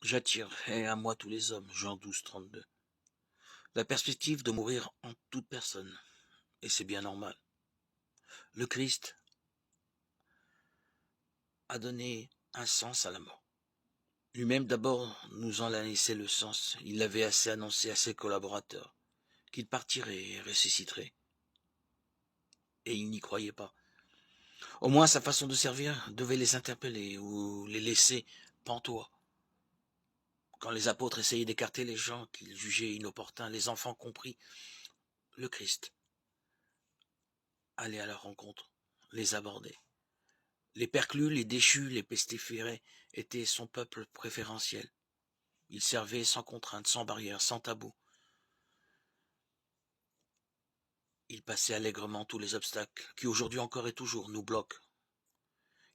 J'attirerai à moi tous les hommes, Jean 12, 32. La perspective de mourir en toute personne, et c'est bien normal. Le Christ a donné un sens à la mort. Lui-même d'abord nous en a laissé le sens. Il l'avait assez annoncé à ses collaborateurs, qu'il partirait et ressusciterait. Et ils n'y croyaient pas. Au moins sa façon de servir devait les interpeller ou les laisser pantois. Quand les apôtres essayaient d'écarter les gens qu'ils jugeaient inopportuns, les enfants compris, le Christ allait à leur rencontre, les aborder. Les perclus, les déchus, les pestiférés étaient son peuple préférentiel. Il servait sans contrainte, sans barrière, sans tabou. Il passait allègrement tous les obstacles qui aujourd'hui encore et toujours nous bloquent.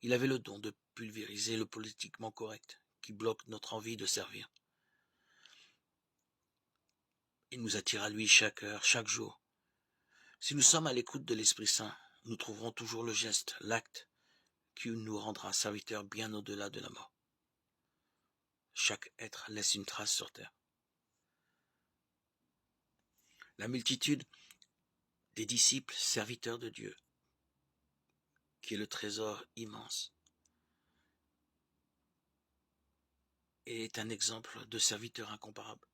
Il avait le don de pulvériser le politiquement correct qui bloque notre envie de servir. Il nous attire à lui chaque heure, chaque jour. Si nous sommes à l'écoute de l'Esprit Saint, nous trouverons toujours le geste, l'acte, qui nous rendra serviteurs bien au-delà de la mort. Chaque être laisse une trace sur terre. La multitude des disciples serviteurs de Dieu, qui est le trésor immense, et est un exemple de serviteur incomparable.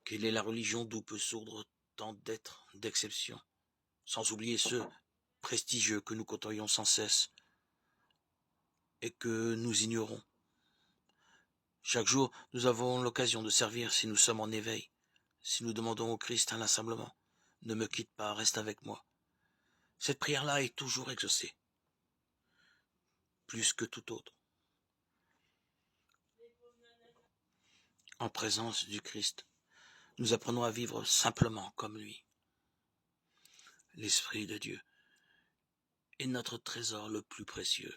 Quelle est la religion d'où peut sourdre tant d'êtres d'exception, sans oublier ceux prestigieux que nous côtoyons sans cesse et que nous ignorons. Chaque jour, nous avons l'occasion de servir si nous sommes en éveil, si nous demandons au Christ inlassablement, ne me quitte pas, reste avec moi. Cette prière-là est toujours exaucée, plus que tout autre. En présence du Christ, nous apprenons à vivre simplement comme lui. L'Esprit de Dieu est notre trésor le plus précieux.